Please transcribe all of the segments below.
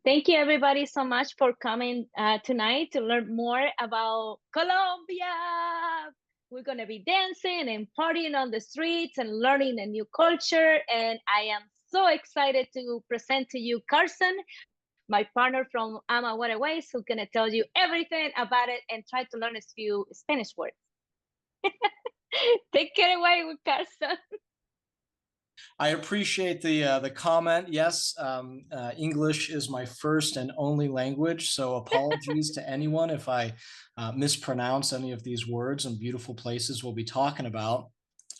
Thank you, everybody, so much for coming tonight to learn more about Colombia. We're going to be dancing and partying on the streets and learning a new culture. And I am so excited to present to you Carson, my partner from AmaWaterways, who's going to tell you everything about it and try to learn a few Spanish words. Take it away with Carson. I appreciate the comment. Yes, English is my first and only language, so apologies to anyone if I mispronounce any of these words and beautiful places we'll be talking about.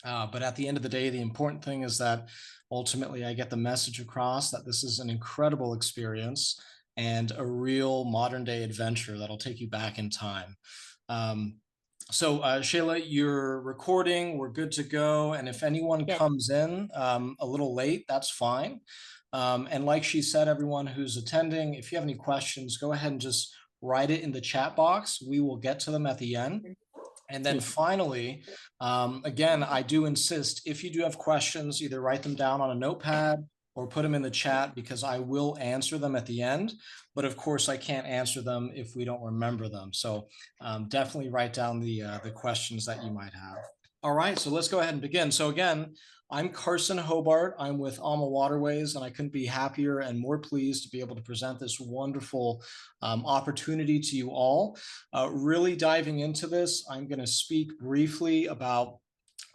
But at the end of the day, the important thing is that ultimately I get the message across that this is an incredible experience and a real modern day adventure that'll take you back in time. Um, so, Sheyla, you're recording. We're good to go. And if anyone Yes. comes in a little late, that's fine. And like she said, everyone who's attending, if you have any questions, go ahead and just write it in the chat box. We will get to them at the end. And then finally, again, I do insist, if you do have questions, either write them down on a notepad or put them in the chat, because I will answer them at the end. But of course, I can't answer them if we don't remember them. So definitely write down the questions that you might have. All right, so let's go ahead and begin. So again, I'm Carson Hobart. I'm with AmaWaterways, and I couldn't be happier and more pleased to be able to present this wonderful opportunity to you all. Really diving into this, I'm going to speak briefly about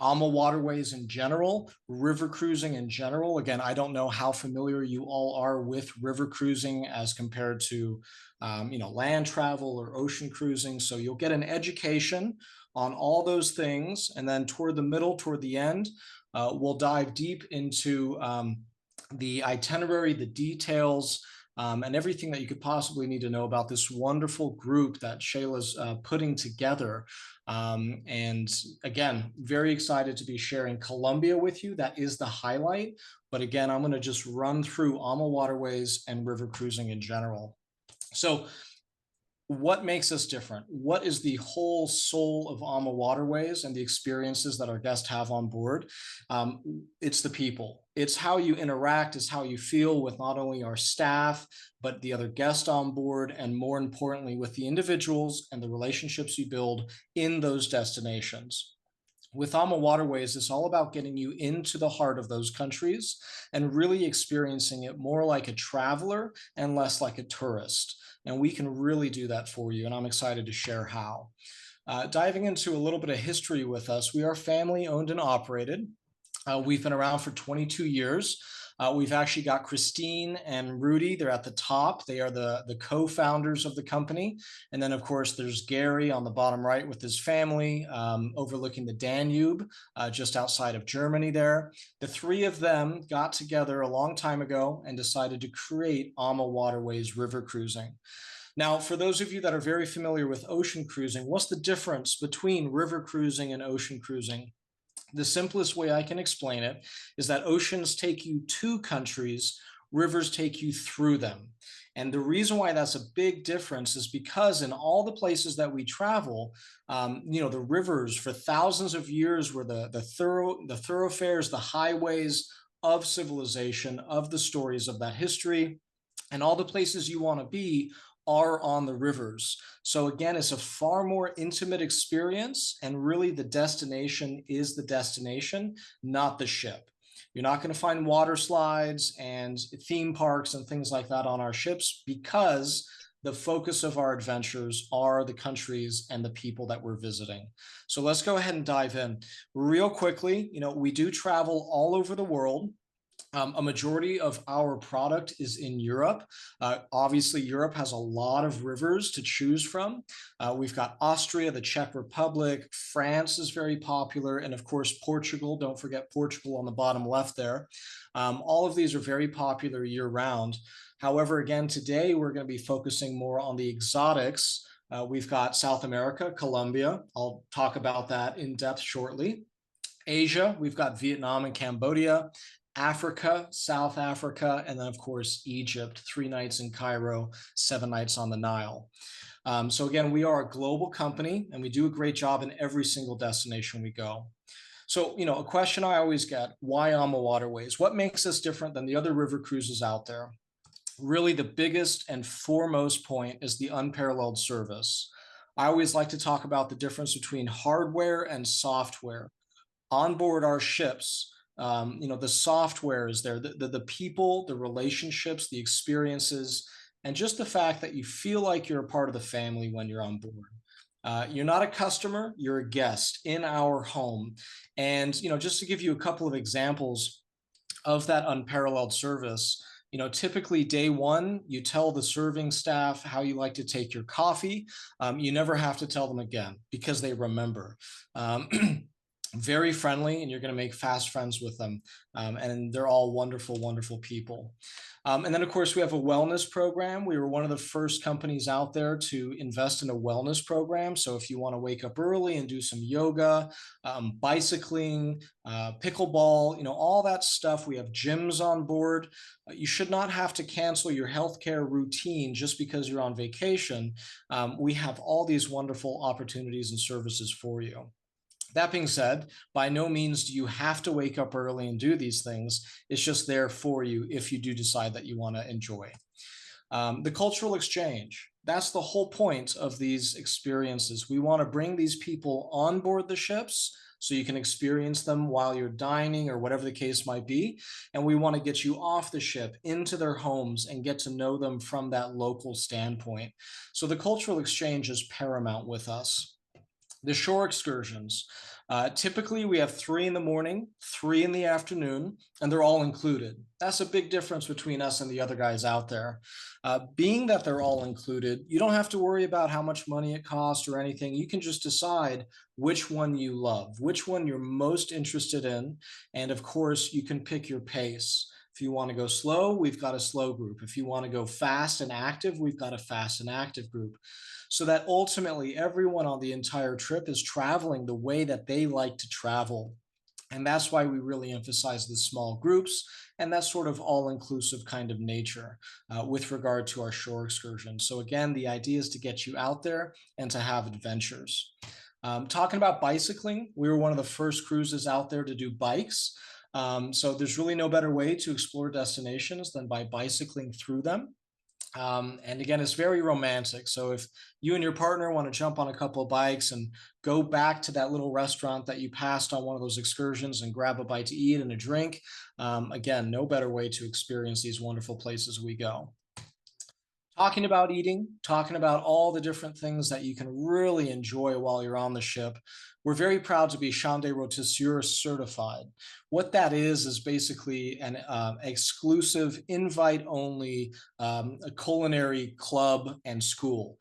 AmaWaterways in general, river cruising in general. Again, I don't know how familiar you all are with river cruising as compared to, land travel or ocean cruising. So you'll get an education on all those things. And then toward the middle, toward the end, we'll dive deep into the itinerary, the details, and everything that you could possibly need to know about this wonderful group that Sheyla's putting together. And again, very excited to be sharing Colombia with you. That is the highlight. But again, I'm going to just run through AmaWaterways and river cruising in general. So what makes us different? What is the whole soul of AmaWaterways and the experiences that our guests have on board? It's the people. It's how you interact, it's how you feel with not only our staff, but the other guests on board, and more importantly, with the individuals and the relationships you build in those destinations. With AmaWaterways, it's all about getting you into the heart of those countries and really experiencing it more like a traveler and less like a tourist. And we can really do that for you, and I'm excited to share how. Diving into a little bit of history with us, we are family owned and operated. We've been around for 22 years. We've actually got Christine and Rudy. They're at the top. They are the co-founders of the company. And then, of course, there's Gary on the bottom right with his family, overlooking the Danube, just outside of Germany there. The three of them got together a long time ago and decided to create AmaWaterways River Cruising. Now, for those of you that are very familiar with ocean cruising, what's the difference between river cruising and ocean cruising? The simplest way I can explain it is that oceans take you to countries, rivers take you through them. And the reason why that's a big difference is because in all the places that we travel, the rivers for thousands of years were the thoroughfares, the highways of civilization, of the stories of that history, and all the places you want to be are on the rivers. So again, it's a far more intimate experience, and really the destination is the destination, not the ship. You're not going to find water slides and theme parks and things like that on our ships, because the focus of our adventures are the countries and the people that we're visiting. So let's go ahead and dive in real quickly. We do travel all over the world. A majority of our product is in Europe. Obviously, Europe has a lot of rivers to choose from. We've got Austria, the Czech Republic, France is very popular, and of course, Portugal. Don't forget Portugal on the bottom left there. All of these are very popular year-round. However, again, today we're going to be focusing more on the exotics. We've got South America, Colombia. I'll talk about that in depth shortly. Asia, we've got Vietnam and Cambodia. Africa, South Africa, and then, of course, Egypt, 3 nights in Cairo, 7 nights on the Nile. So again, we are a global company, and we do a great job in every single destination we go. So, a question I always get, why AmaWaterways? What makes us different than the other river cruises out there? really the biggest and foremost point is the unparalleled service. I always like to talk about the difference between hardware and software. On board our ships, the software is there, the people, the relationships, the experiences, and just the fact that you feel like you're a part of the family when you're on board. You're not a customer, you're a guest in our home. And, just to give you a couple of examples of that unparalleled service, typically day one, you tell the serving staff how you like to take your coffee. You never have to tell them again because they remember. Very friendly, and you're going to make fast friends with them. And they're all wonderful, wonderful people. And then, of course, we have a wellness program. We were one of the first companies out there to invest in a wellness program. So if you want to wake up early and do some yoga, bicycling, pickleball, all that stuff, we have gyms on board. You should not have to cancel your healthcare routine just because you're on vacation. We have all these wonderful opportunities and services for you. That being said, by no means do you have to wake up early and do these things. It's just there for you if you do decide that you want to enjoy. The cultural exchange, that's the whole point of these experiences. We want to bring these people on board the ships so you can experience them while you're dining or whatever the case might be. And we want to get you off the ship into their homes and get to know them from that local standpoint. So the cultural exchange is paramount with us. The shore excursions. Typically, we have 3 in the morning, 3 in the afternoon, and they're all included. That's a big difference between us and the other guys out there. Being that they're all included, you don't have to worry about how much money it costs or anything. You can just decide which one you love, which one you're most interested in. And of course, you can pick your pace. If you want to go slow, we've got a slow group. If you want to go fast and active, we've got a fast and active group. So that ultimately everyone on the entire trip is traveling the way that they like to travel. And that's why we really emphasize the small groups and that sort of all-inclusive kind of nature with regard to our shore excursions. So again, the idea is to get you out there and to have adventures. Talking about bicycling, we were one of the first cruises out there to do bikes. So there's really no better way to explore destinations than by bicycling through them. And again, it's very romantic. So if you and your partner want to jump on a couple of bikes and go back to that little restaurant that you passed on one of those excursions and grab a bite to eat and a drink, again, no better way to experience these wonderful places we go. Talking about eating, talking about all the different things that you can really enjoy while you're on the ship. We're very proud to be Champ de Rôtisseur certified. What that is basically an exclusive, invite-only culinary club and school.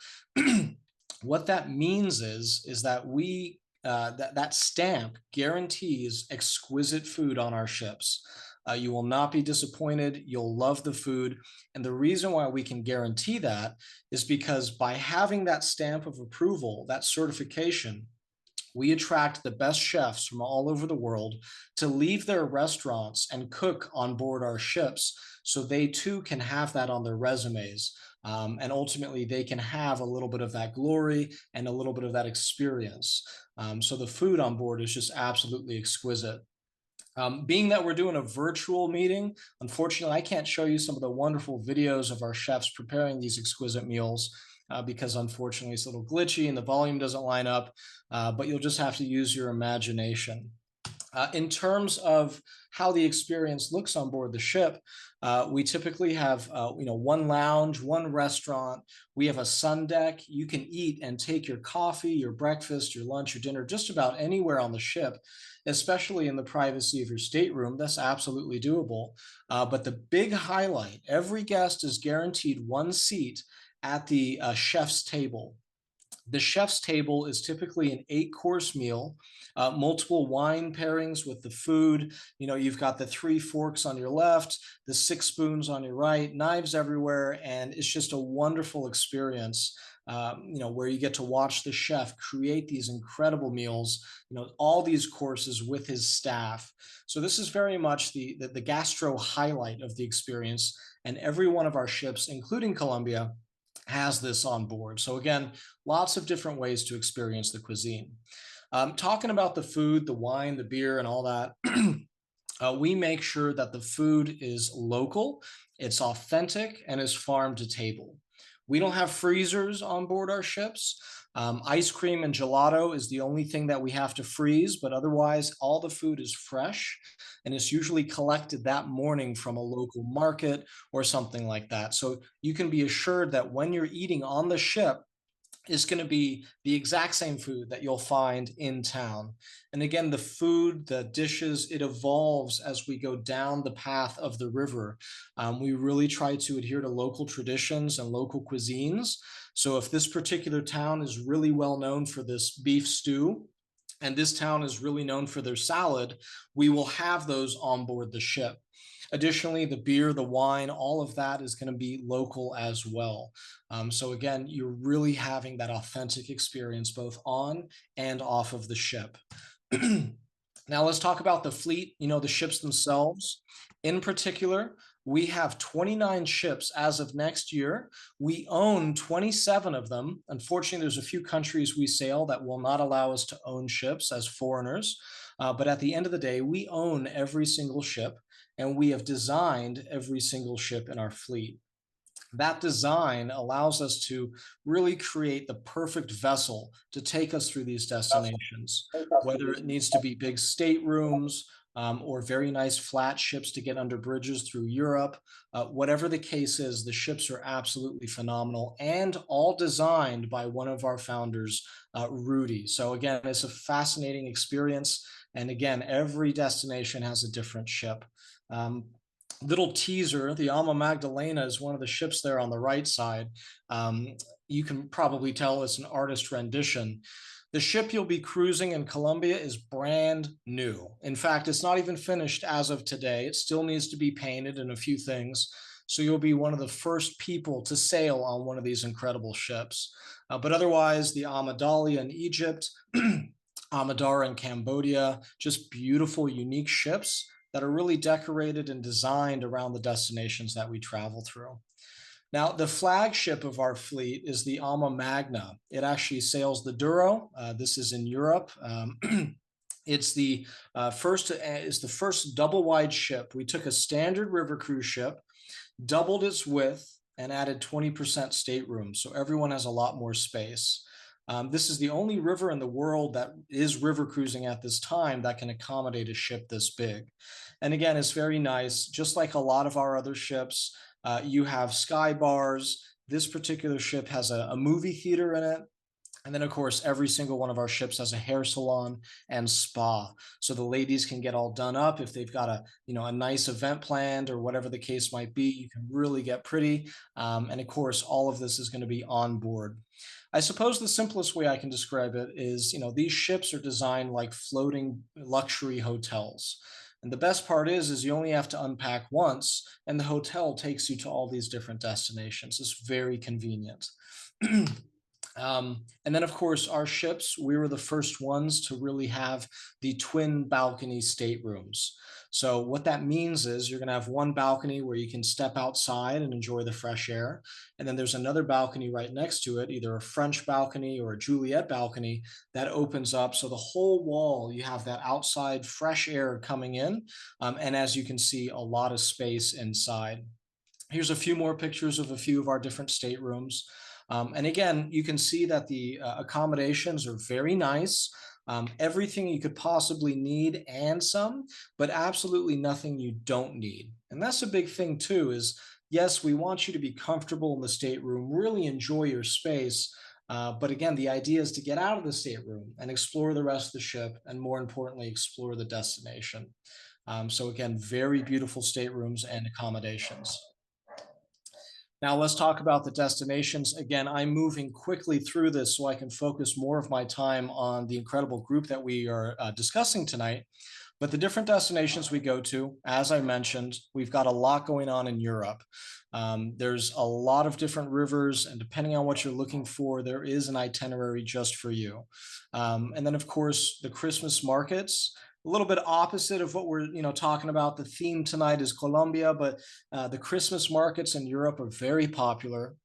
What that means is that we that stamp guarantees exquisite food on our ships. You will not be disappointed. You'll love the food. And the reason why we can guarantee that is because by having that stamp of approval, that certification, we attract the best chefs from all over the world to leave their restaurants and cook on board our ships so they too can have that on their resumes. And ultimately, they can have a little bit of that glory and a little bit of that experience. So the food on board is just absolutely exquisite. Being that we're doing a virtual meeting, unfortunately, I can't show you some of the wonderful videos of our chefs preparing these exquisite meals because unfortunately it's a little glitchy and the volume doesn't line up, but you'll just have to use your imagination. In terms of how the experience looks on board the ship, we typically have one lounge, one restaurant. We have a sun deck. You can eat and take your coffee, your breakfast, your lunch, your dinner, just about anywhere on the ship, especially in the privacy of your stateroom. That's absolutely doable. But the big highlight, every guest is guaranteed one seat at the chef's table. The chef's table is typically an 8-course meal, multiple wine pairings with the food. You've got the 3 forks on your left, the 6 spoons on your right, knives everywhere, and it's just a wonderful experience. Where you get to watch the chef create these incredible meals, all these courses with his staff. So this is very much the gastro highlight of the experience, and every one of our ships, including Colombia, has this on board. So again, lots of different ways to experience the cuisine. Talking about the food, the wine, the beer, and all that, We make sure that the food is local, it's authentic, and is farm to table. We don't have freezers on board our ships. Ice cream and gelato is the only thing that we have to freeze, but otherwise, all the food is fresh and it's usually collected that morning from a local market or something like that. So you can be assured that when you're eating on the ship, is going to be the exact same food that you'll find in town. And again, the food, the dishes, it evolves as we go down the path of the river. We really try to adhere to local traditions and local cuisines. So if this particular town is really well known for this beef stew, and this town is really known for their salad, we will have those on board the ship. Additionally, the beer, the wine, all of that is going to be local as well. So again, you're really having that authentic experience both on and off of the ship. Now let's talk about the fleet, the ships themselves. In particular, we have 29 ships as of next year. We own 27 of them. Unfortunately, there's a few countries we sail that will not allow us to own ships as foreigners. But at the end of the day, we own every single ship, and we have designed every single ship in our fleet. That design allows us to really create the perfect vessel to take us through these destinations, whether it needs to be big staterooms or very nice flat ships to get under bridges through Europe. Whatever the case is, the ships are absolutely phenomenal and all designed by one of our founders, Rudy. So again, it's a fascinating experience. And again, every destination has a different ship. Little teaser, the AmaMagdalena is one of the ships there on the right side. You can probably tell it's an artist rendition. The ship you'll be cruising in Colombia is brand new. In fact, it's not even finished as of today. It still needs to be painted and a few things. So you'll be one of the first people to sail on one of these incredible ships. But otherwise, the Amadalia in Egypt, Amadar in Cambodia, just beautiful, unique ships that are really decorated and designed around the destinations that we travel through. Now, the flagship of our fleet is the AmaMagna. It actually sails the Douro. This is in Europe. It's the first double wide ship. We took a standard river cruise ship, doubled its width, and added 20% staterooms. So everyone has a lot more space. This is the only river in the world that is river cruising at this time that can accommodate a ship this big. And again, it's very nice. Just like a lot of our other ships, you have sky bars. This particular ship has a movie theater in it. And then, of course, every single one of our ships has a hair salon and spa. So the ladies can get all done up. If they've got a nice event planned or whatever the case might be, you can really get pretty. And of course, all of this is going to be on board. I suppose the simplest way I can describe it is, these ships are designed like floating luxury hotels. And the best part is you only have to unpack once, and the hotel takes you to all these different destinations. It's very convenient. And then, of course, our ships, we were the first ones to really have the twin balcony staterooms. So what that means is you're going to have one balcony where you can step outside and enjoy the fresh air. And then there's another balcony right next to it, either a French balcony or a Juliet balcony that opens up. So the whole wall, you have that outside fresh air coming in. And as you can see, a lot of space inside. Here's a few more pictures of a few of our different staterooms. And again, you can see that the accommodations are very nice. Everything you could possibly need and some, but absolutely nothing you don't need. And that's a big thing too, is yes, we want you to be comfortable in the stateroom, really enjoy your space. But again, the idea is to get out of the stateroom and explore the rest of the ship, and more importantly, explore the destination. So again, very beautiful staterooms and accommodations. Now let's talk about the destinations. Again, I'm moving quickly through this so I can focus more of my time on the incredible group that we are discussing tonight. But the different destinations we go to, as I mentioned, we've got a lot going on in Europe. There's a lot of different rivers, and depending on what you're looking for, there is an itinerary just for you. And then, of course, the Christmas markets. A little bit opposite of what we're talking about. The theme tonight is Colombia, but the Christmas markets in Europe are very popular.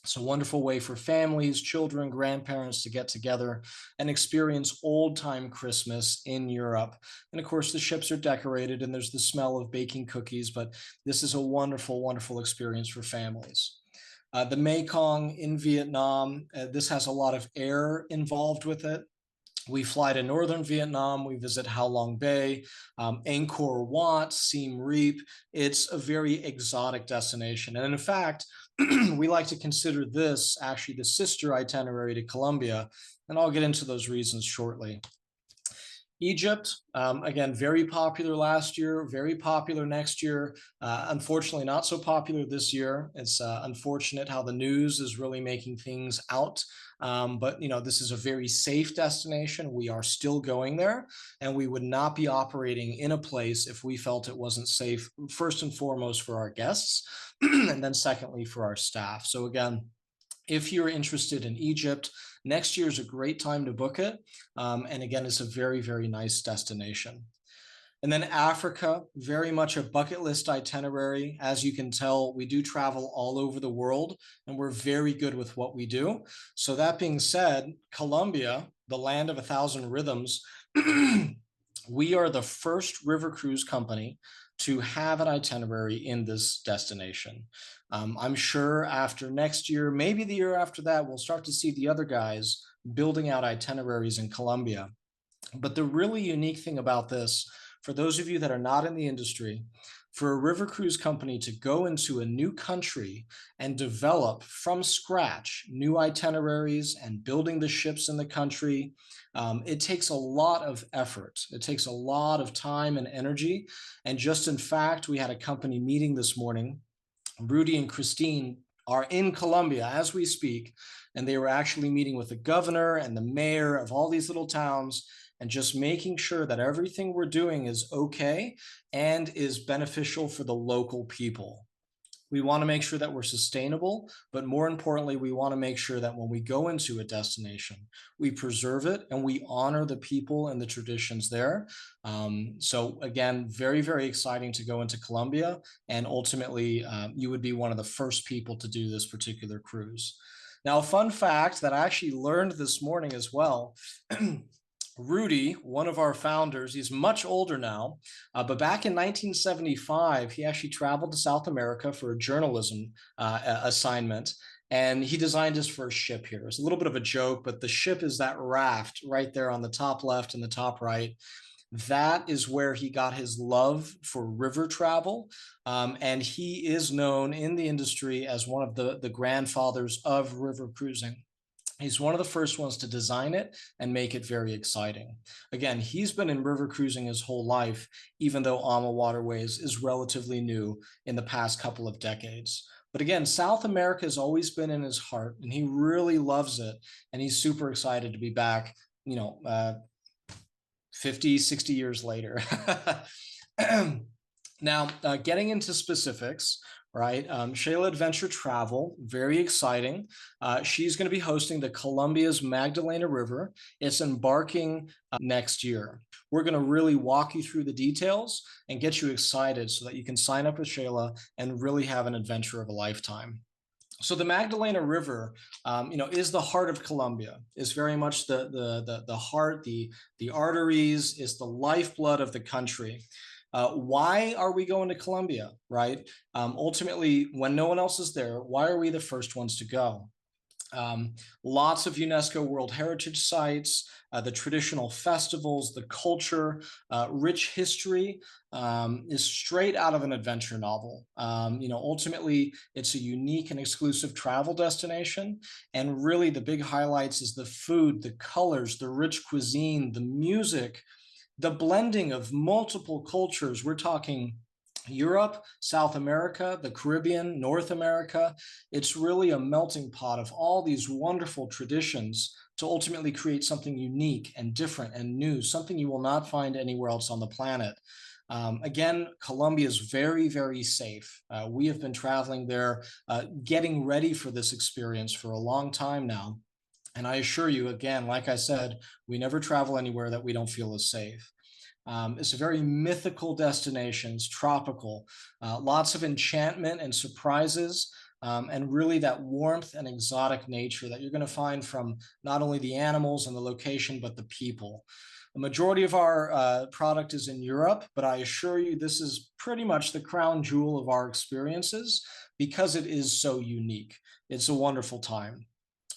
It's a wonderful way for families, children, grandparents to get together and experience old time Christmas in Europe. And of course, the ships are decorated and there's the smell of baking cookies, but this is a wonderful, wonderful experience for families. The Mekong in Vietnam, this has a lot of air involved with it. We fly to northern Vietnam. We visit Ha Long Bay, Angkor Wat, Siem Reap. It's a very exotic destination. And in fact, we like to consider this actually the sister itinerary to Colombia. And I'll get into those reasons shortly. Egypt, again, very popular last year, very popular next year. Unfortunately, not so popular this year. It's unfortunate how the news is really making things out. But this is a very safe destination. We are still going there, and we would not be operating in a place if we felt it wasn't safe, first and foremost for our guests, and then secondly for our staff. So again, if you're interested in Egypt, next year is a great time to book it. And again, it's a very, very nice destination. And then Africa, very much a bucket list itinerary. As you can tell, we do travel all over the world and we're very good with what we do. So that being said, Colombia, the land of 1,000 rhythms, we are the first river cruise company to have an itinerary in this destination. I'm sure after next year, maybe the year after that, we'll start to see the other guys building out itineraries in Colombia. But the really unique thing about this, for those of you that are not in the industry, for a river cruise company to go into a new country and develop from scratch new itineraries and building the ships in the country, it takes a lot of effort. It takes a lot of time and energy. And just in fact, we had a company meeting this morning. Rudy and Christine are in Colombia as we speak, and they were actually meeting with the governor and the mayor of all these little towns and just making sure that everything we're doing is okay and is beneficial for the local people. We want to make sure that we're sustainable, but more importantly, we want to make sure that when we go into a destination, we preserve it and we honor the people and the traditions there. So again, very, very exciting to go into Colombia, and ultimately you would be one of the first people to do this particular cruise. Now, a fun fact that I actually learned this morning as well, Rudy, one of our founders, he's much older now, but back in 1975, he actually traveled to South America for a journalism assignment, and he designed his first ship here. It's a little bit of a joke, but the ship is that raft right there on the top left and the top right. That is where he got his love for river travel, and he is known in the industry as one of the grandfathers of river cruising. He's one of the first ones to design it and make it very exciting. Again, he's been in river cruising his whole life, even though AmaWaterways is relatively new in the past couple of decades. But again, South America has always been in his heart, and he really loves it. And he's super excited to be back, 50, 60 years later. Now, getting into specifics, right? Sheyla Adventure Travel, very exciting. She's going to be hosting the Colombia's Magdalena River. It's embarking next year. We're going to really walk you through the details and get you excited so that you can sign up with Sheyla and really have an adventure of a lifetime. So the Magdalena River, is the heart of Colombia. It's very much the heart, the arteries, is the lifeblood of the country. Why are we going to Colombia, right? Ultimately, when no one else is there, why are we the first ones to go? Lots of UNESCO World Heritage Sites, the traditional festivals, the culture, rich history is straight out of an adventure novel. Ultimately, it's a unique and exclusive travel destination. And really the big highlights is the food, the colors, the rich cuisine, the music, the blending of multiple cultures. We're talking Europe, South America, the Caribbean, North America. It's really a melting pot of all these wonderful traditions to ultimately create something unique and different and new, something you will not find anywhere else on the planet. Again, Colombia is very, very safe. We have been traveling there, getting ready for this experience for a long time now. And I assure you, again, like I said, we never travel anywhere that we don't feel is safe. It's a very mythical destination. It's tropical, lots of enchantment and surprises. and really that warmth and exotic nature that you're going to find from not only the animals and the location, but the people. The majority of our product is in Europe, but I assure you this is pretty much the crown jewel of our experiences because it is so unique. It's a wonderful time.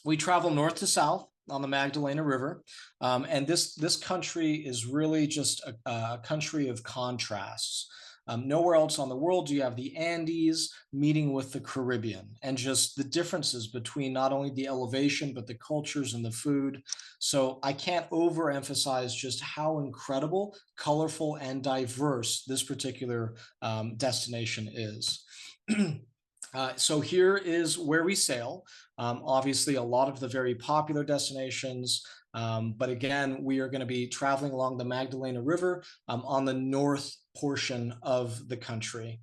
We travel north to south on the Magdalena River, and this country is really just a country of contrasts. Nowhere else on the world do you have the Andes meeting with the Caribbean, and just the differences between not only the elevation, but the cultures and the food. So I can't overemphasize just how incredible, colorful, and diverse this particular destination is. So here is where we sail. Obviously, a lot of the very popular destinations, but again, we are going to be traveling along the Magdalena River on the north portion of the country.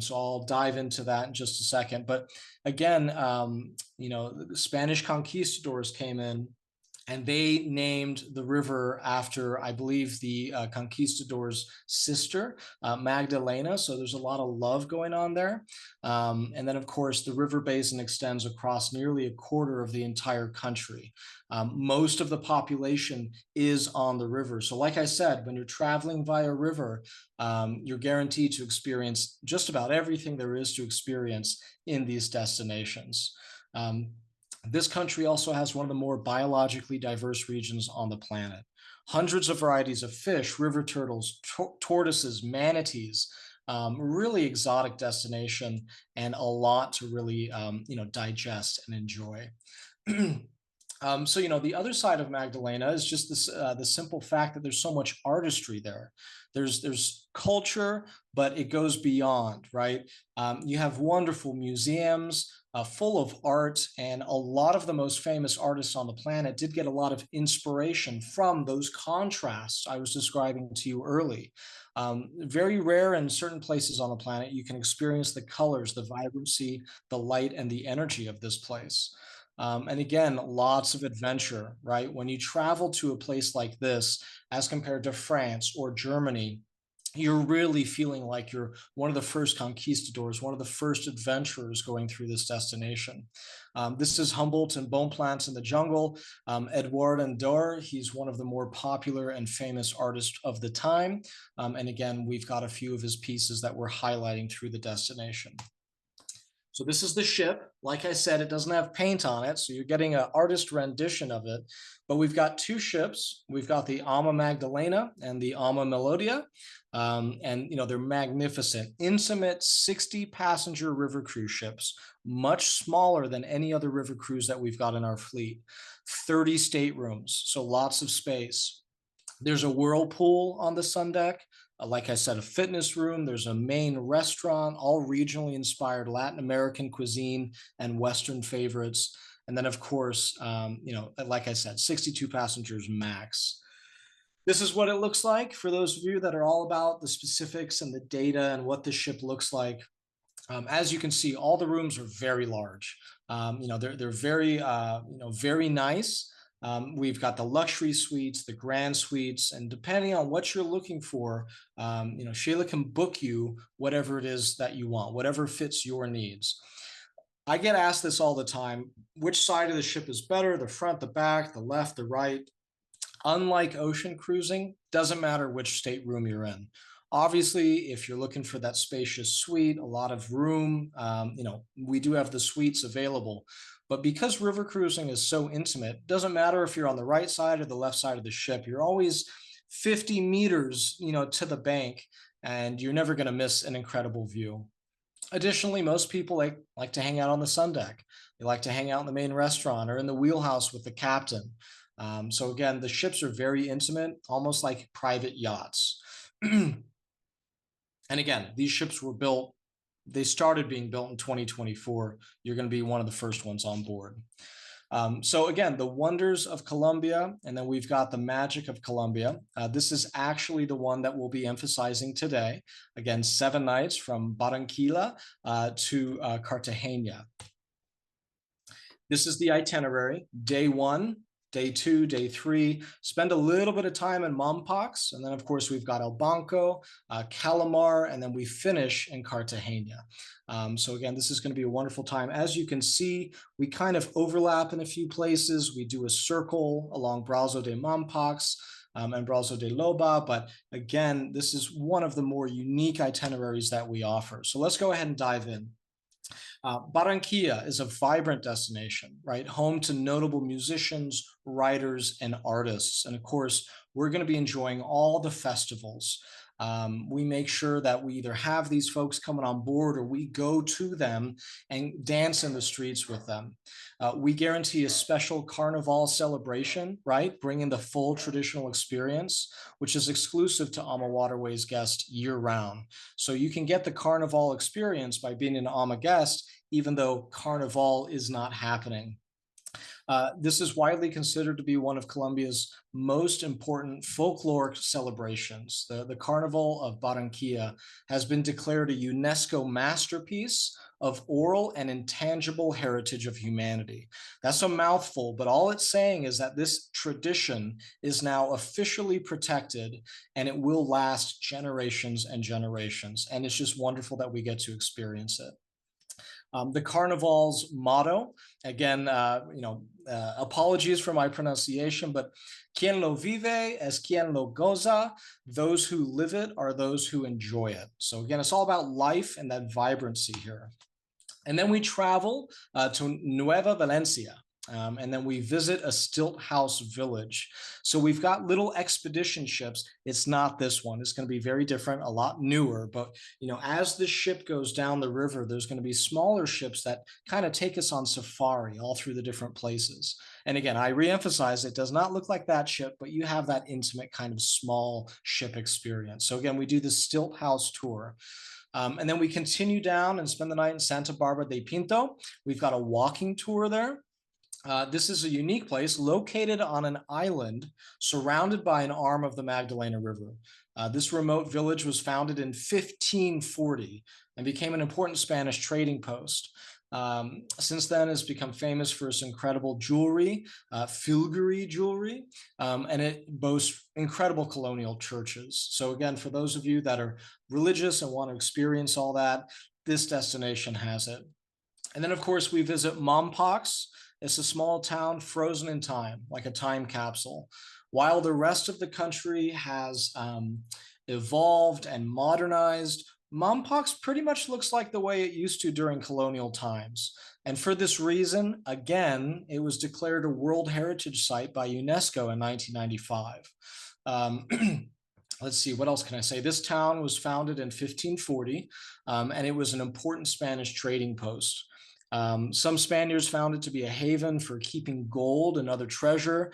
So I'll dive into that in just a second. But again, the Spanish conquistadors came in and they named the river after, I believe, the conquistador's sister, Magdalena. So there's a lot of love going on there. And then, of course, the river basin extends across nearly a quarter of the entire country. Most of the population is on the river. So like I said, when you're traveling via river, you're guaranteed to experience just about everything there is to experience in these destinations. This country also has one of the more biologically diverse regions on the planet. Hundreds of varieties of fish, river turtles, tortoises, manatees, really exotic destination, and a lot to really digest and enjoy. So, the other side of Magdalena is just this, the simple fact that there's so much artistry there. There's culture, but it goes beyond, right? You have wonderful museums full of art, and a lot of the most famous artists on the planet did get a lot of inspiration from those contrasts I was describing to you early. Very rare in certain places on the planet, you can experience the colors, the vibrancy, the light, and the energy of this place. And again, lots of adventure, right? When you travel to a place like this, as compared to France or Germany, you're really feeling like you're one of the first conquistadors, one of the first adventurers going through this destination. This is Humboldt and Bonplan's in the Jungle. Edouard and Dor, he's one of the more popular and famous artists of the time. And again, we've got a few of his pieces that we're highlighting through the destination. So this is the ship. Like I said, it doesn't have paint on it, so you're getting an artist rendition of it. But we've got two ships. We've got the AmaMagdalena and the AmaMelodiya. And they're magnificent, intimate 60-passenger river cruise ships, much smaller than any other river cruise that we've got in our fleet. 30 staterooms, so lots of space. There's a whirlpool on the sun deck. Like I said, a fitness room. There's a main restaurant, all regionally inspired Latin American cuisine and Western favorites. And then, of course, like I said, 62 passengers max. This is what it looks like for those of you that are all about the specifics and the data and what the ship looks like. As you can see, all the rooms are very large. They're very, very nice. We've got the luxury suites, the grand suites, and depending on what you're looking for, Sheyla can book you whatever it is that you want, whatever fits your needs. I get asked this all the time, which side of the ship is better, the front, the back, the left, the right? Unlike ocean cruising, doesn't matter which stateroom you're in. Obviously, if you're looking for that spacious suite, a lot of room, we do have the suites available. But because river cruising is so intimate, it doesn't matter if you're on the right side or the left side of the ship. You're always 50 meters, to the bank, and you're never going to miss an incredible view. Additionally, most people like to hang out on the sun deck. They like to hang out in the main restaurant or in the wheelhouse with the captain. So again, the ships are very intimate, almost like private yachts. And again, these ships were built, they started being built in 2024. You're going to be one of the first ones on board. So again, the wonders of Colombia, and then we've got the magic of Colombia. This is actually the one that we'll be emphasizing today. Again, 7 nights from Barranquilla to Cartagena. This is the itinerary. Day 1, day 2, day 3, spend a little bit of time in Mompox, and then of course we've got El Banco, Calamar, and then we finish in Cartagena. So again, this is going to be a wonderful time. As you can see, we kind of overlap in a few places. We do a circle along Brazo de Mompox and Brazo de Loba, but again, this is one of the more unique itineraries that we offer. So let's go ahead and dive in. Barranquilla is a vibrant destination, right? Home to notable musicians, writers, and artists. And of course, we're going to be enjoying all the festivals. We make sure that we either have these folks coming on board or we go to them and dance in the streets with them. We guarantee a special carnival celebration, right? Bringing the full traditional experience, which is exclusive to AmaWaterways guests year round. So you can get the carnival experience by being an Ama guest, even though carnival is not happening. This is widely considered to be one of Colombia's most important folkloric celebrations. The Carnival of Barranquilla has been declared a UNESCO masterpiece of oral and intangible heritage of humanity. That's a mouthful, but all it's saying is that this tradition is now officially protected and it will last generations and generations. And it's just wonderful that we get to experience it. The Carnival's motto, again, apologies for my pronunciation, but quien lo vive es quien lo goza. Those who live it are those who enjoy it. So again, it's all about life and that vibrancy here. And then we travel to Nueva Valencia. And then we visit a stilt house village. So we've got little expedition ships. It's not this one. It's going to be very different, a lot newer. But, as the ship goes down the river, there's going to be smaller ships that kind of take us on safari all through the different places. And again, I reemphasize, it does not look like that ship, but you have that intimate kind of small ship experience. So again, we do the stilt house tour. And then we continue down and spend the night in Santa Barbara de Pinto. We've got a walking tour there. This is a unique place located on an island surrounded by an arm of the Magdalena River. This remote village was founded in 1540 and became an important Spanish trading post. Since then, it's become famous for its incredible jewelry, filigree jewelry, and it boasts incredible colonial churches. So again, for those of you that are religious and want to experience all that, this destination has it. And then, of course, we visit Mompox. It's a small town frozen in time, like a time capsule. While the rest of the country has evolved and modernized, Mompox pretty much looks like the way it used to during colonial times. And for this reason, again, it was declared a World Heritage Site by UNESCO in 1995. Let's see, what else can I say? This town was founded in 1540, and it was an important Spanish trading post. Some Spaniards found it to be a haven for keeping gold and other treasure,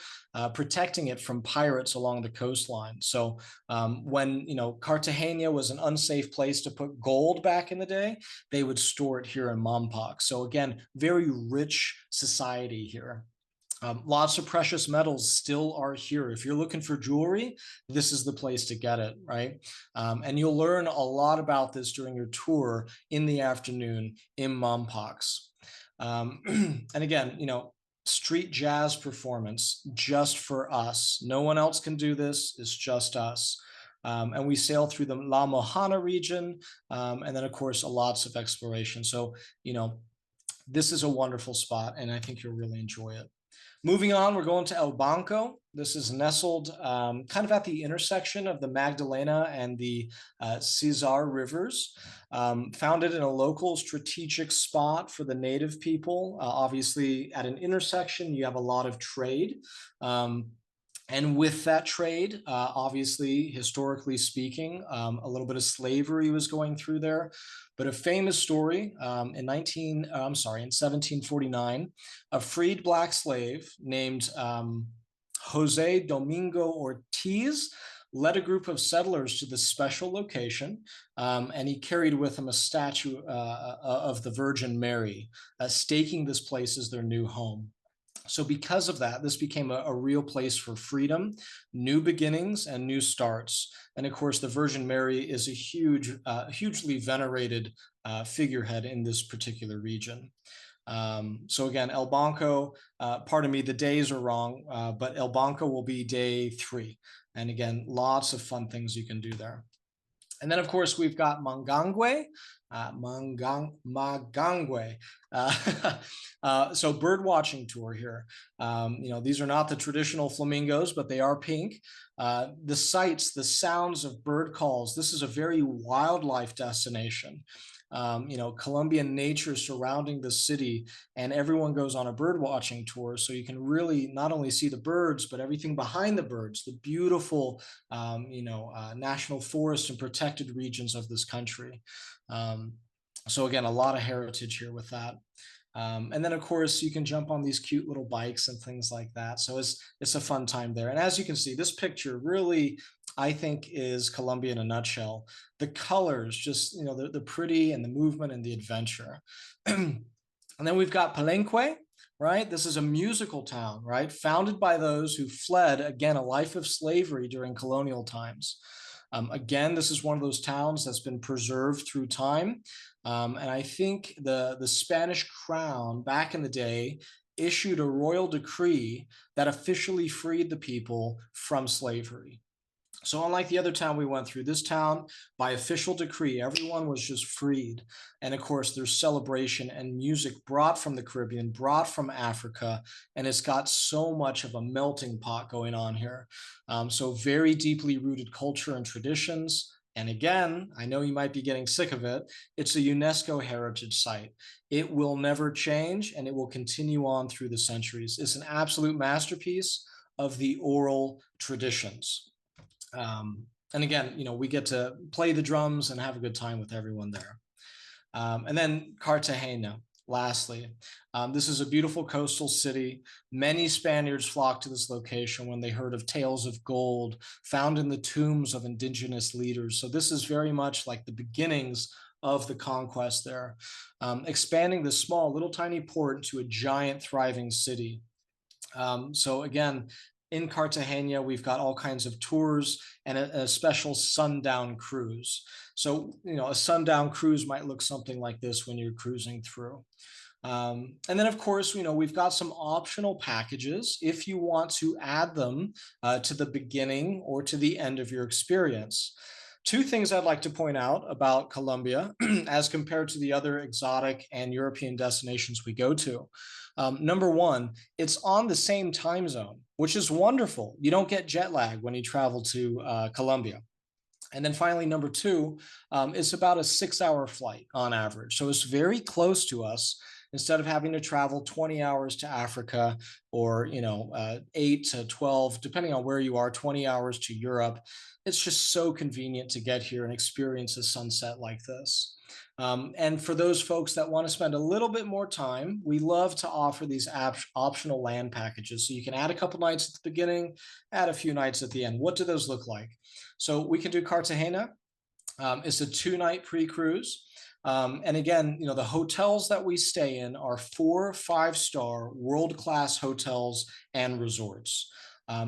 protecting it from pirates along the coastline. So when Cartagena was an unsafe place to put gold back in the day, they would store it here in Mompox. So again, very rich society here. Lots of precious metals still are here. If you're looking for jewelry, this is the place to get it, right? And you'll learn a lot about this during your tour in the afternoon in Mompox. And again, street jazz performance just for us. No one else can do this. It's just us. And we sail through the La Mojana region. And then, of course, lots of exploration. So, this is a wonderful spot, and I think you'll really enjoy it. Moving on, we're going to El Banco. This is nestled kind of at the intersection of the Magdalena and the Cesar rivers, founded in a local strategic spot for the native people. Obviously, at an intersection, you have a lot of trade. And with that trade, obviously, historically speaking, a little bit of slavery was going through there. But a famous story in 1749, a freed Black slave named Jose Domingo Ortiz led a group of settlers to this special location, and he carried with him a statue of the Virgin Mary, staking this place as their new home. So because of that, this became a real place for freedom, new beginnings, and new starts. And of course, the Virgin Mary is a hugely venerated figurehead in this particular region. So again, El Banco, pardon me, the days are wrong, but El Banco will be day 3. And again, lots of fun things you can do there. And then, of course, we've got Mangangwe, Magangwe. So bird watching tour here. These are not the traditional flamingos, but they are pink. The sights, the sounds of bird calls. This is a very wildlife destination. Colombian nature surrounding the city, and everyone goes on a bird watching tour. So you can really not only see the birds, but everything behind the birds, the beautiful, national forest and protected regions of this country. So again, a lot of heritage here with that. And then, of course, you can jump on these cute little bikes and things like that. So it's a fun time there. And as you can see, this picture really, I think, is Colombia in a nutshell. The colors, just, the pretty, and the movement and the adventure. And then we've got Palenque, right? This is a musical town, right? Founded by those who fled, again, a life of slavery during colonial times. Again, this is one of those towns that's been preserved through time. And I think the Spanish crown back in the day issued a royal decree that officially freed the people from slavery. So unlike the other town we went through, this town, by official decree, everyone was just freed. And of course, there's celebration and music brought from the Caribbean, brought from Africa, and it's got so much of a melting pot going on here. So very deeply rooted culture and traditions. And again, I know you might be getting sick of it. It's a UNESCO heritage site. It will never change, and it will continue on through the centuries. It's an absolute masterpiece of the oral traditions. And again, we get to play the drums and have a good time with everyone there. And then Cartagena, lastly. This is a beautiful coastal city. Many Spaniards flocked to this location when they heard of tales of gold found in the tombs of indigenous leaders. So this is very much like the beginnings of the conquest there, expanding this small, little tiny port into a giant, thriving city. So again, in Cartagena, we've got all kinds of tours and a special sundown cruise. So, a sundown cruise might look something like this when you're cruising through. And then, of course, we've got some optional packages if you want to add them to the beginning or to the end of your experience. 2 things I'd like to point out about Colombia as compared to the other exotic and European destinations we go to. Number 1, it's on the same time zone, which is wonderful. You don't get jet lag when you travel to Colombia. And then finally, number 2, it's about a 6-hour flight on average. So it's very close to us. Instead of having to travel 20 hours to Africa or, 8 to 12, depending on where you are, 20 hours to Europe, it's just so convenient to get here and experience a sunset like this. And for those folks that want to spend a little bit more time, we love to offer these optional land packages. So you can add a couple nights at the beginning, add a few nights at the end. What do those look like? So we can do Cartagena. It's a 2-night pre-cruise. And again, the hotels that we stay in are 4 5-star world-class hotels and resorts.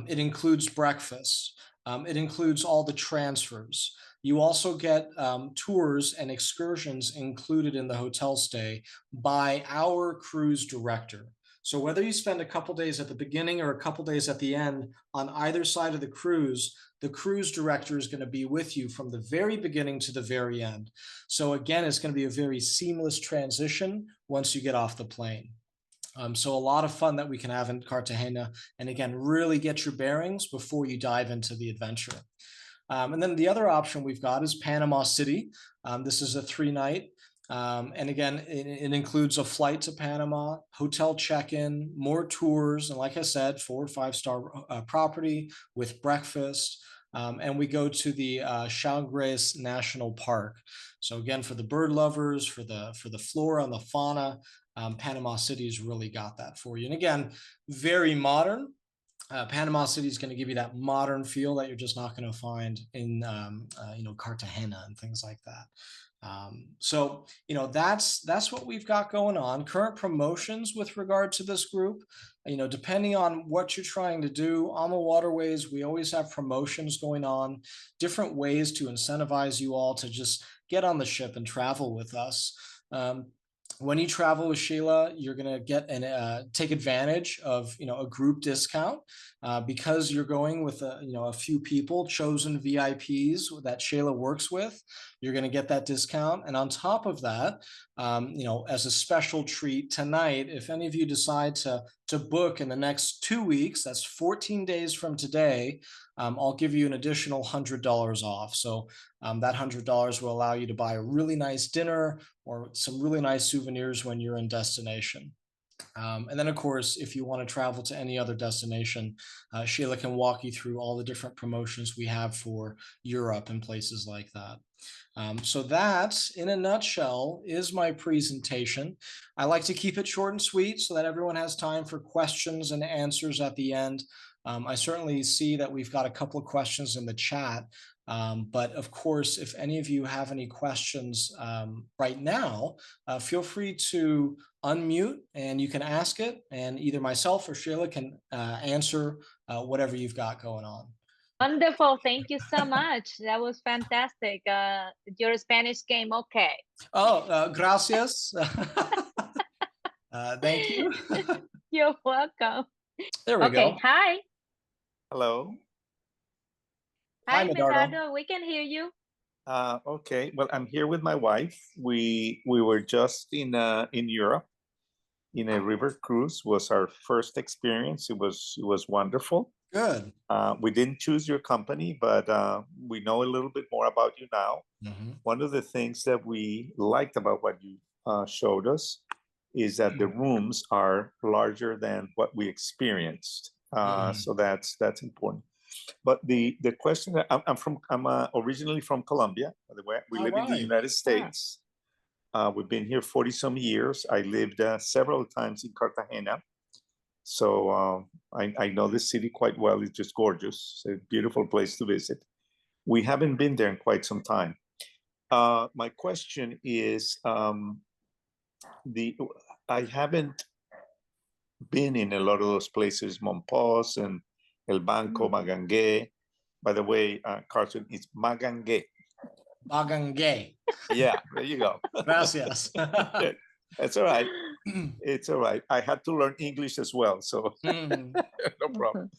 It includes breakfast. It includes all the transfers. You also get tours and excursions included in the hotel stay by our cruise director. So whether you spend a couple days at the beginning or a couple days at the end on either side of the cruise director is going to be with you from the very beginning to the very end. So again, it's going to be a very seamless transition once you get off the plane. So a lot of fun that we can have in Cartagena. And again, really get your bearings before you dive into the adventure. And then the other option we've got is Panama City. This is a 3-night. And again, it includes a flight to Panama, hotel check-in, more tours, and like I said, 4 or 5-star property with breakfast. And we go to the Chagres National Park. So again, for the bird lovers, for the flora and the fauna, Panama City's really got that for you. And again, very modern. Panama City is going to give you that modern feel that you're just not going to find in Cartagena and things like that. So that's what we've got going on. Current promotions with regard to this group, depending on what you're trying to do, AmaWaterways, we always have promotions going on, different ways to incentivize you all to just get on the ship and travel with us. when you travel with Sheyla, you're going to get take advantage of a group discount because you're going with a few people, chosen VIPs that Sheyla works with. You're going to get that discount, and on top of that, as a special treat tonight, if any of you decide to book in the next 2 weeks, that's 14 days from today, I'll give you an additional $100 off. So that $100 will allow you to buy a really nice dinner or some really nice souvenirs when you're in destination. And then, of course, if you want to travel to any other destination, Sheyla can walk you through all the different promotions we have for Europe and places like that. So that, in a nutshell, is my presentation. I like to keep it short and sweet so that everyone has time for questions and answers at the end. I certainly see that we've got a couple of questions in the chat. But of course, if any of you have any questions right now, feel free to unmute and you can ask it, and either myself or Sheyla can answer whatever you've got going on. Wonderful. Thank you so much. That was fantastic. Your Spanish came okay. Oh, gracias. Thank you. You're welcome. There we go. Hi. Hello. Hi, Medardo. Medardo. We can hear you. Okay. Well, I'm here with my wife. We were just in Europe in a river cruise. Was our first experience. It was wonderful. Good. We didn't choose your company, but we know a little bit more about you now. Mm-hmm. One of the things that we liked about what you showed us is that the rooms are larger than what we experienced. So that's important. But the question that I'm originally from Colombia, by the way. We live in the United States. We've been here 40 some years. I lived several times in Cartagena. So I know this city quite well. It's just gorgeous. It's a beautiful place to visit. We haven't been there in quite some time. My question is, I haven't been in a lot of those places, Monpós and El Banco, Magangué. By the way, Carson, it's Magangué. Magangué. Yeah, there you go. Gracias. That's all right. It's all right. I had to learn English as well, so no problem.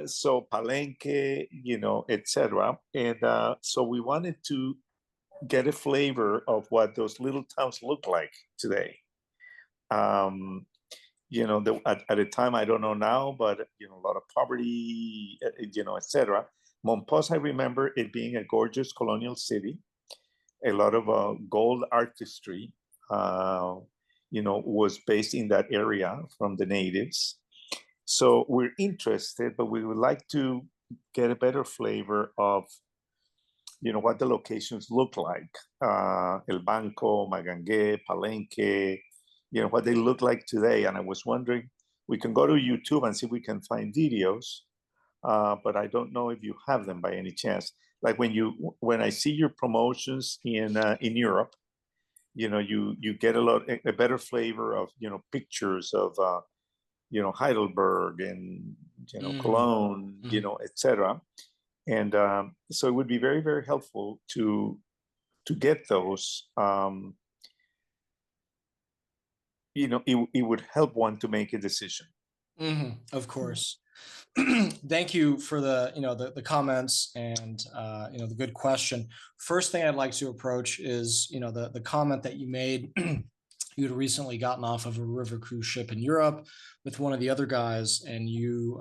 So Palenque, etc. And so we wanted to get a flavor of what those little towns look like today. At the time, I don't know now, but a lot of poverty, etc. Monpós, I remember it being a gorgeous colonial city, a lot of gold artistry, was based in that area from the natives. So we're interested, but we would like to get a better flavor of, what the locations look like. El Banco, Magangué, Palenque, what they look like today. And I was wondering, we can go to YouTube and see if we can find videos, but I don't know if you have them by any chance. Like when I see your promotions in Europe, you get a better flavor of, pictures of, Heidelberg and, Cologne, etc. And so it would be very, very helpful to get those. It would help one to make a decision. Of course. Thank you for the comments and the good question. First thing I'd like to approach is the comment that you made. You'd recently gotten off of a river cruise ship in Europe with one of the other guys, and you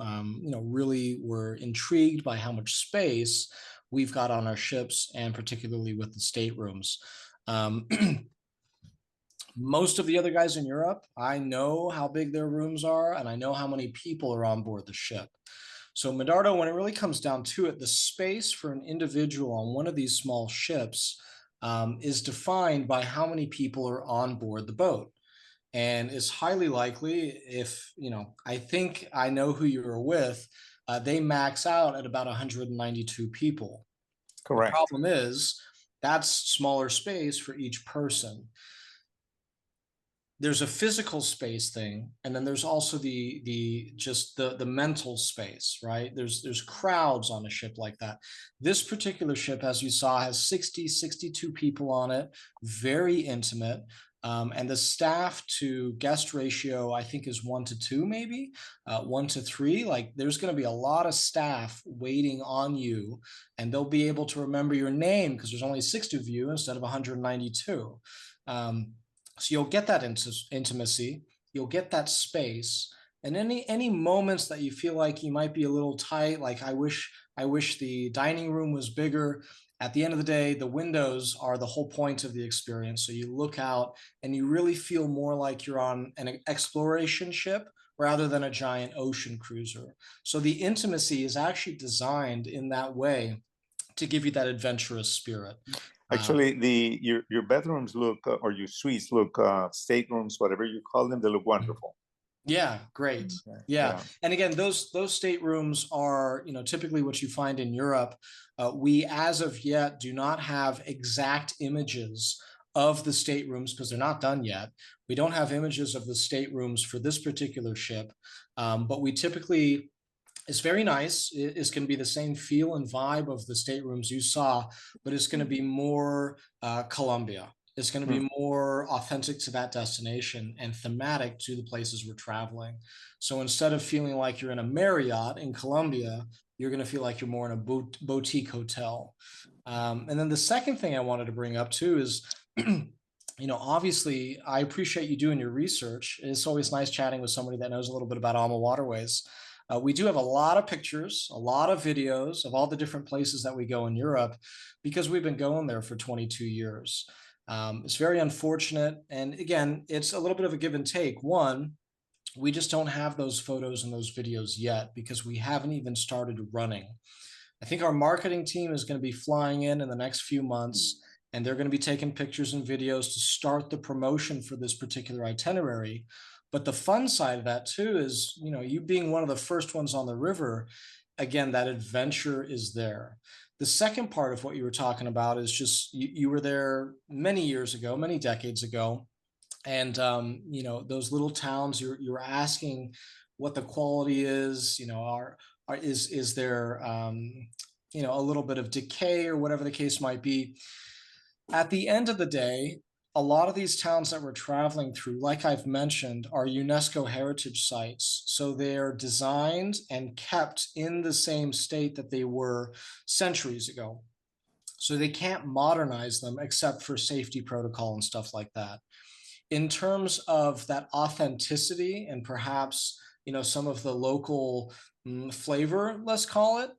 really were intrigued by how much space we've got on our ships, and particularly with the staterooms. Most of the other guys in Europe, I know how big their rooms are, and I know how many people are on board the ship. So Medardo, when it really comes down to it, the space for an individual on one of these small ships is defined by how many people are on board the boat. And it's highly likely, if, I think I know who you're with, they max out at about 192 people. Correct. The problem is that's smaller space for each person. There's a physical space thing, and then there's also the mental space, right? There's crowds on a ship like that. This particular ship, as you saw, has 62 people on it, very intimate. And the staff to guest ratio, I think, is 1 to 2, maybe 1 to 3. Like, there's going to be a lot of staff waiting on you, and they'll be able to remember your name because there's only 60 of you instead of 192. So you'll get that intimacy, you'll get that space, and any moments that you feel like you might be a little tight, like I wish the dining room was bigger. At the end of the day, the windows are the whole point of the experience. So you look out and you really feel more like you're on an exploration ship rather than a giant ocean cruiser. So the intimacy is actually designed in that way to give you that adventurous spirit. Actually, your bedrooms look, or your suites look, staterooms, whatever you call them, they look wonderful. Yeah, great. Yeah. And again, those staterooms are, you know, typically what you find in Europe. We, as of yet, do not have exact images of the staterooms because they're not done yet. We don't have images of the staterooms for this particular ship, but we typically, it's very nice. It's going to be the same feel and vibe of the staterooms you saw, but it's going to be more Colombia. It's going to be more authentic to that destination and thematic to the places we're traveling. So instead of feeling like you're in a Marriott in Colombia, you're going to feel like you're more in a boutique hotel. And then the second thing I wanted to bring up too is, you know, obviously I appreciate you doing your research. It's always nice chatting with somebody that knows a little bit about AmaWaterways. We do have a lot of pictures, a lot of videos of all the different places that we go in Europe because we've been going there for 22 years. It's very unfortunate. And again, it's a little bit of a give and take. One, we just don't have those photos and those videos yet because we haven't even started running. I think our marketing team is going to be flying in the next few months, and they're going to be taking pictures and videos to start the promotion for this particular itinerary. But the fun side of that too is, you know, you being one of the first ones on the river, again, that adventure is there. The second part of what you were talking about is just you were there many years ago, many decades ago, and you know, those little towns. You're asking what the quality is. You know, is there you know, a little bit of decay or whatever the case might be. At the end of the day, a lot of these towns that we're traveling through, like I've mentioned, are UNESCO heritage sites. So they're designed and kept in the same state that they were centuries ago. So they can't modernize them except for safety protocol and stuff like that. In terms of that authenticity and perhaps, you know, some of the local flavor, let's call it,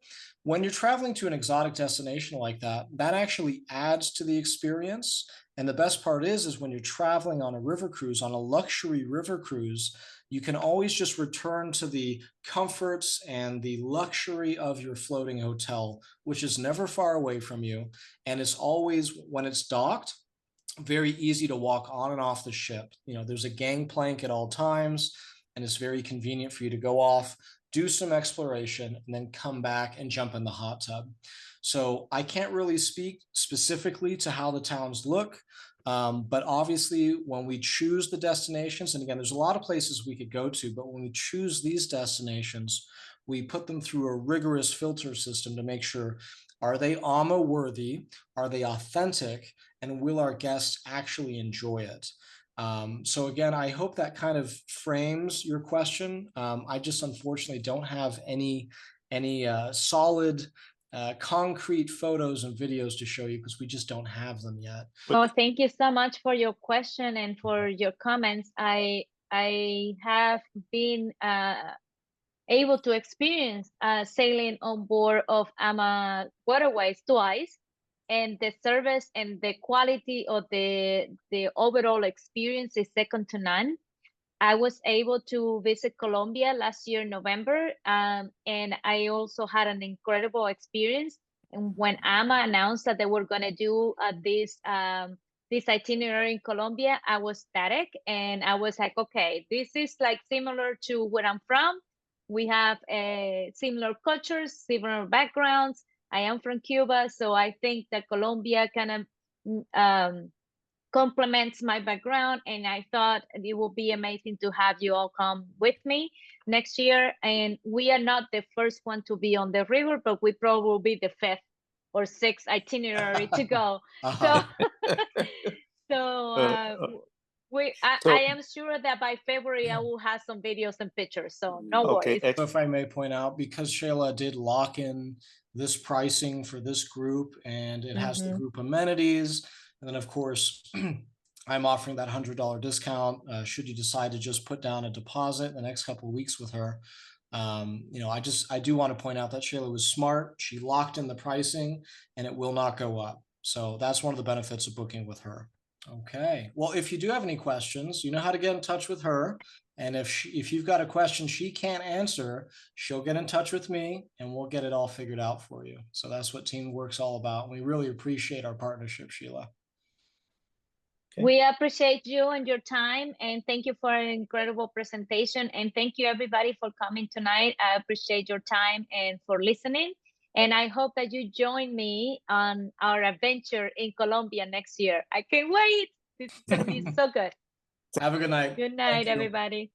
when you're traveling to an exotic destination like that, that actually adds to the experience. And the best part is when you're traveling on a river cruise, on a luxury river cruise, you can always just return to the comforts and the luxury of your floating hotel, which is never far away from you. And it's always, when it's docked, very easy to walk on and off the ship. You know, there's a gangplank at all times, and it's very convenient for you to go off, do some exploration, and then come back and jump in the hot tub. So I can't really speak specifically to how the towns look, but obviously when we choose the destinations, and again, there's a lot of places we could go to, but when we choose these destinations, we put them through a rigorous filter system to make sure, are they AMA worthy? Are they authentic? And will our guests actually enjoy it? So again, I hope that kind of frames your question. I just unfortunately don't have any solid concrete photos and videos to show you because we just don't have them yet. Oh, thank you so much for your question and for your comments. I have been able to experience sailing on board of AmaWaterways twice, and the service and the quality of the overall experience is second to none. I was able to visit Colombia last year, November, and I also had an incredible experience. And when AMA announced that they were going to do this itinerary in Colombia, I was ecstatic, and I was like, okay, this is like similar to where I'm from. We have similar cultures, similar backgrounds. I am from Cuba, so I think that Colombia kind of complements my background, and I thought it would be amazing to have you all come with me next year. And we are not the first one to be on the river, but we probably will be the fifth or sixth itinerary to go. So So, I am sure that by February I will have some videos and pictures, so no okay, worries. So if I may point out, because Sheyla did lock in this pricing for this group, and it has the group amenities, and then of course I'm offering that $100 discount should you decide to just put down a deposit in the next couple of weeks with her. You know, I do want to point out that Sheyla was smart. She locked in the pricing, and it will not go up. So that's one of the benefits of booking with her. Okay. Well, if you do have any questions, you know how to get in touch with her. And if you've got a question she can't answer, she'll get in touch with me and we'll get it all figured out for you. So that's what teamwork's all about. We really appreciate our partnership, Sheyla. We appreciate you and your time, and thank you for an incredible presentation. And thank you everybody for coming tonight. I appreciate your time and for listening. And I hope that you join me on our adventure in Colombia next year. I can't wait. It's going to be so good. Have a good night. Good night, everybody.